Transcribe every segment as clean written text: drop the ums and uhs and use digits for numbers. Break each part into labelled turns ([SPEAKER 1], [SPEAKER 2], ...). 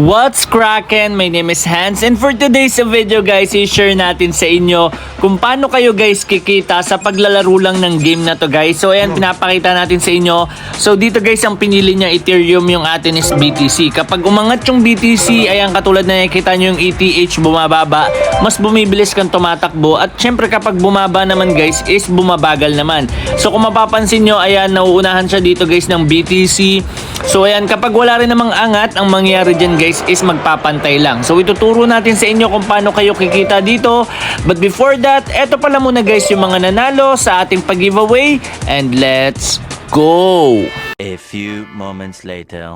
[SPEAKER 1] What's crackin'? My name is Hans and for today's video guys, i-share natin sa inyo kung paano kayo guys kikita sa paglalaro lang ng game na to guys. So ayan, pinapakita natin sa inyo. So dito guys, ang pinili niya Ethereum, yung atin is BTC. Kapag umangat yung BTC, ayan katulad na nakikita nyo yung ETH bumababa, mas bumibilis kang tumatakbo. At syempre kapag bumaba naman guys, is bumabagal naman. So kung mapapansin nyo, ayan, nauunahan siya dito guys ng BTC. So ayan, kapag wala rin namang angat, ang mangyayari dyan guys is magpapantay lang. So ituturo natin sa inyo kung paano kayo kikita dito. But before that, eto pala muna guys yung mga nanalo sa ating pag-giveaway. And let's go!
[SPEAKER 2] A few moments later.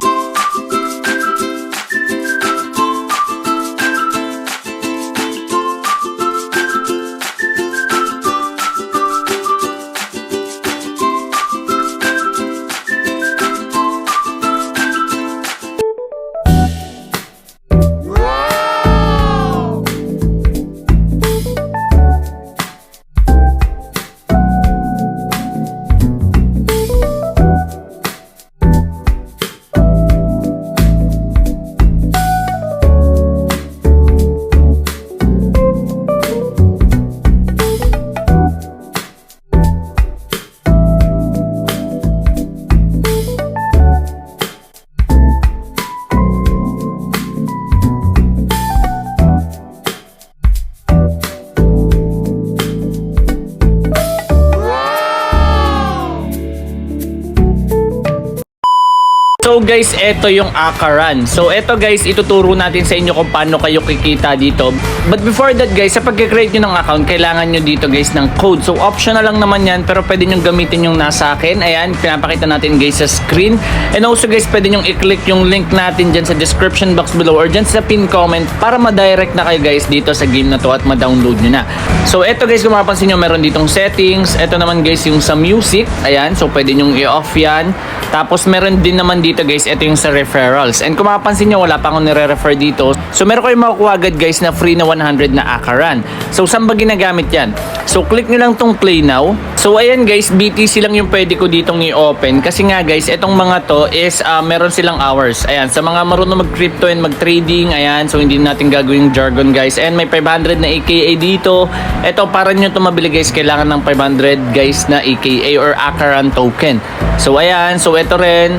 [SPEAKER 1] So guys, eto yung Akaran. So eto guys, ituturo natin sa inyo kung paano kayo kikita dito. But before that guys, sa pag-create nyo ng account, kailangan nyo dito guys ng code. So optional lang naman yan, pero pwede nyo gamitin yung nasa akin. Ayan, pinapakita natin guys sa screen. And also guys, pwede nyo i-click yung link natin dyan sa description box below or dyan sa pin comment para ma-direct na kayo guys dito sa game na to at ma-download nyo na. So eto guys, kung mapapansin nyo, meron ditong settings. Eto naman guys yung sa music. Ayan, so pwede nyo i-off yan. Tapos meron din naman dito guys, ito yung sa referrals. And kung mapapansin nyo, wala pa akong nire-refer dito. So meron kayong makukuha agad guys na free na 100 na Akaran. So saan ba ginagamit yan? So click nyo lang tong play now. So ayan guys, BTC lang yung pwede ko ditong i-open. Kasi nga guys, itong mga to is meron silang hours. Ayan, sa mga marunong mag-crypto and mag-trading, ayan, so hindi natin gagawing jargon guys. And may 500 na AKA dito. Ito, para nyo ito mabili guys, kailangan ng 500 guys na AKA or Akaran token. So ayan, so ito rin.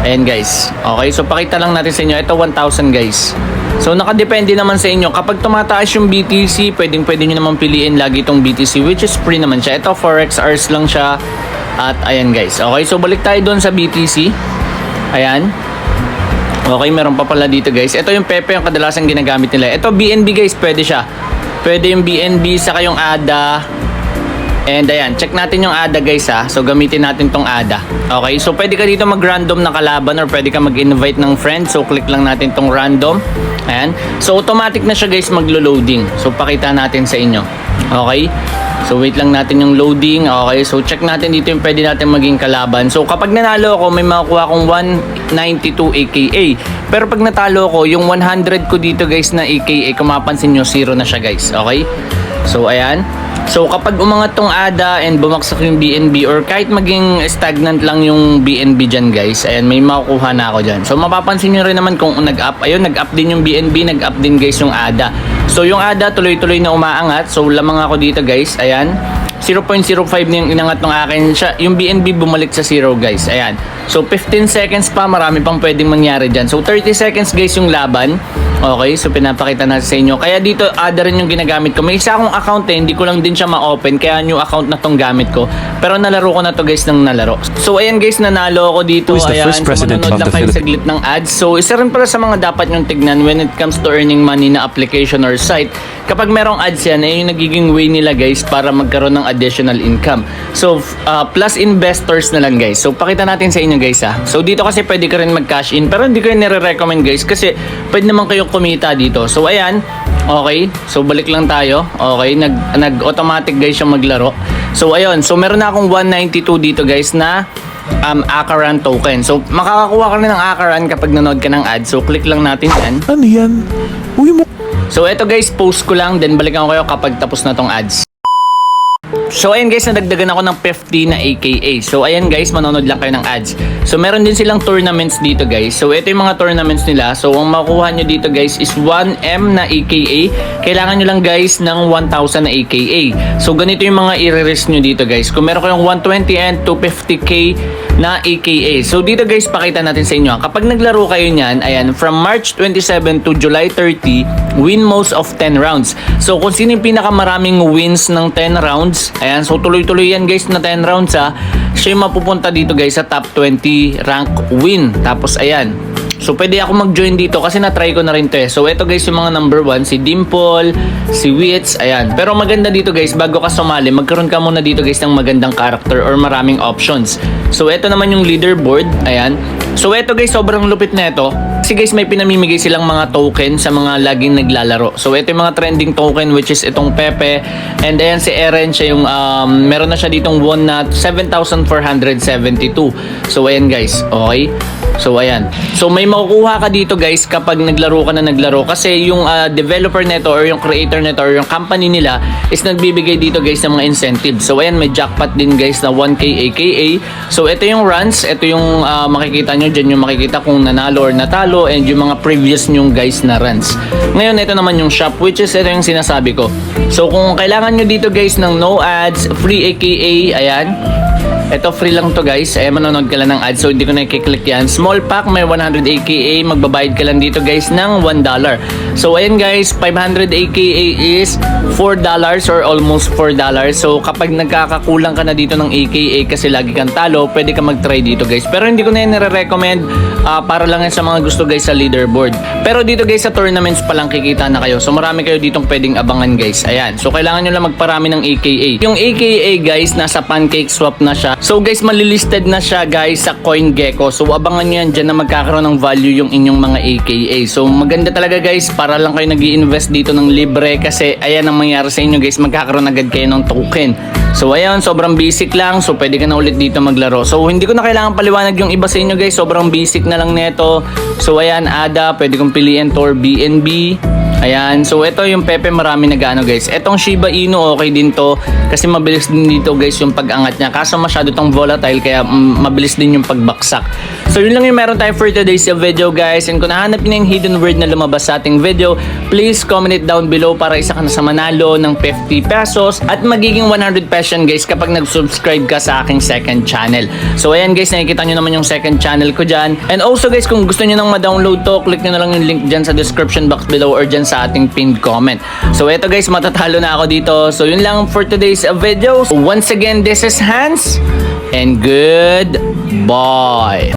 [SPEAKER 1] Ayan guys. Okay, so pakita lang natin sa inyo. Ito 1,000 guys. So nakadepende naman sa inyo. Kapag tumataas yung BTC, pwede nyo naman piliin lagi itong BTC, which is free naman siya. Ito Forex hours lang siya. At ayan guys. Okay, so balik tayo doon sa BTC. Ayan. Okay, meron pa pala dito guys. Ito yung Pepe, yung kadalasan ginagamit nila. Ito BNB guys, pwede siya. Pwede yung BNB, saka yung ADA. And ayan, check natin yung ADA guys ha. So gamitin natin tong ADA. Okay, so pwede ka dito mag-random na kalaban or pwede ka mag-invite ng friend. So click lang natin tong random. Ayan. So automatic na siya guys maglo-loading. So pakita natin sa inyo. Okay. So wait lang natin yung loading. Okay, so check natin dito yung pwede natin maging kalaban. So kapag nanalo ako, may makukuha akong 192 AKA. Pero pag natalo ako, yung 100 ko dito guys na AKA, kung mapansin nyo, 0 na siya guys. Okay. So ayan. So kapag umangat tong ADA and bumagsak yung BNB or kahit maging stagnant lang yung BNB dyan guys, ayan, may makukuha na ako dyan. So mapapansin nyo rin naman kung nag-up, ayun, nag-up din yung BNB, nag-up din guys yung ADA. So yung ADA tuloy-tuloy na umaangat. So lamang ako dito guys, ayan, 0.05 na yung inangat ng akin. Yung BNB bumalik sa 0 guys, ayan. So 15 seconds pa, marami pang pwedeng mangyari dyan. So 30 seconds guys yung laban. Okay, so pinapakita natin sa inyo. Kaya dito, ADA rin yung ginagamit ko. May isa akong account hindi ko lang din siya ma-open. Kaya new account na tong gamit ko. Pero nalaro ko na to guys ng nalaro. So ayan guys, nanalo ako dito. Ayan, so manonood lang kayo saglit ng ads. So isa rin pala sa mga dapat nyong tignan when it comes to earning money na application or site. Kapag merong ads yan, yung nagiging way nila guys para magkaroon ng additional income. So plus investors na lang guys. So pakita natin sa inyo guys ha. So dito kasi pwede ka rin mag-cash in. Pero hindi ko yung nire-recommend guys kasi pwede naman kayo kumita dito. So ayan, okay, so balik lang tayo. Okay, nag-automatic guys yung maglaro. So ayun, so meron na akong 192 dito guys na Akaran token. So makakakuha ka rin ng Akaran kapag nanood ka ng ad. So click lang natin yan.
[SPEAKER 3] Ano yan? Uy mo.
[SPEAKER 1] So eto guys, post ko lang, then balikan ko kayo kapag tapos na tong ads. So ayan guys, nadagdagan ako ng 50 na AKA. So ayan guys, manonood lang kayo ng ads. So meron din silang tournaments dito guys. So ito yung mga tournaments nila. So ang makukuha nyo dito guys is 1M na AKA. Kailangan nyo lang guys ng 1,000 na AKA. So ganito yung mga i-risk nyo dito guys. Kung meron kayong 120 and 250k na AKA. So dito guys, pakita natin sa inyo. Kapag naglaro kayo niyan, ayan, from March 27 to July 30, win most of 10 rounds. So kung sino yung pinakamaraming wins ng 10 rounds, ayan, so tuloy-tuloy yan guys na 10 rounds ha. Siya yung mapupunta dito guys sa top 20 rank win. Tapos ayan. So pwede ako mag-join dito kasi na-try ko na rin to eh. So ito guys yung mga number 1, si Dimple, si Wits, ayan. Pero maganda dito guys, bago ka sumali, magkaroon ka muna dito guys ng magandang character or maraming options. So ito naman yung leaderboard, ayan. So ito guys, sobrang lupit na ito. Kasi guys, may pinamimigay silang mga token sa mga laging naglalaro. So ito yung mga trending token which is itong Pepe. And ayan si Eren, siya yung meron na siya ditong won na 7,472. So ayan guys, okay? So ayan. So may makukuha ka dito guys kapag naglaro ka na naglaro kasi yung developer nito or yung creator nito or yung company nila is nagbibigay dito guys ng mga incentives. So ayan, may jackpot din guys na 1k AKA. So ito yung runs, ito yung makikita nyo dyan, yung makikita kung nanalo or natalo and yung mga previous nyong guys na runs. Ngayon ito naman yung shop which is ito yung sinasabi ko. So kung kailangan nyo dito guys ng no ads, free AKA, ayan. Ito free lang to guys. Manonood ka lang ng ads so hindi ko na i-click yan. Small pack may 100 AKA. Magbabayad ka lang dito guys ng $1. So ayan guys, 500 AKA is $4 or almost $4. So kapag nagkakakulang ka na dito ng AKA kasi lagi kang talo, pwede ka mag-try dito guys. Pero hindi ko na yan nire-recommend para lang yan sa mga gusto guys sa leaderboard. Pero dito guys sa tournaments pa lang kikita na kayo. So marami kayo ditong pwedeng abangan guys. Ayan. So kailangan nyo lang magparami ng AKA. Yung AKA guys, nasa pancake swap na siya. So guys, malilisted na siya guys sa CoinGecko. So abangan nyo yan dyan na magkakaroon ng value yung inyong mga AKA. So maganda talaga guys, para lang kayo nag-i-invest dito ng libre kasi ayan ang mangyari sa inyo guys, magkakaroon agad kayo ng token. So ayan, sobrang basic lang. So pwede ka na ulit dito maglaro. So hindi ko na kailangan paliwanag yung iba sa inyo guys, sobrang basic na lang neto. So ayan, ADA, pwede kong piliin to or BNB. Ayan, so ito yung Pepe, marami nag-ano guys. Etong Shiba Inu, okay din to kasi mabilis din dito guys yung pag-angat niya. Kaso masyado tong volatile kaya mabilis din yung pagbaksak. So yun lang yung meron tayo for today's video guys. And kung nahanap niyo yung hidden word na lumabas sa ating video, please comment it down below para isa ka na sa manalo ng 50 pesos at magiging 100 pesos guys kapag nag-subscribe ka sa aking second channel. So ayan guys, nakikita nyo naman yung second channel ko dyan. And also guys, kung gusto nyo nang ma-download to, click nyo na lang yung link dyan sa description box below or dyan sa ating pinned comment. So eto guys, matatalo na ako dito. So yun lang for today's video. So, once again, this is Hans and goodbye.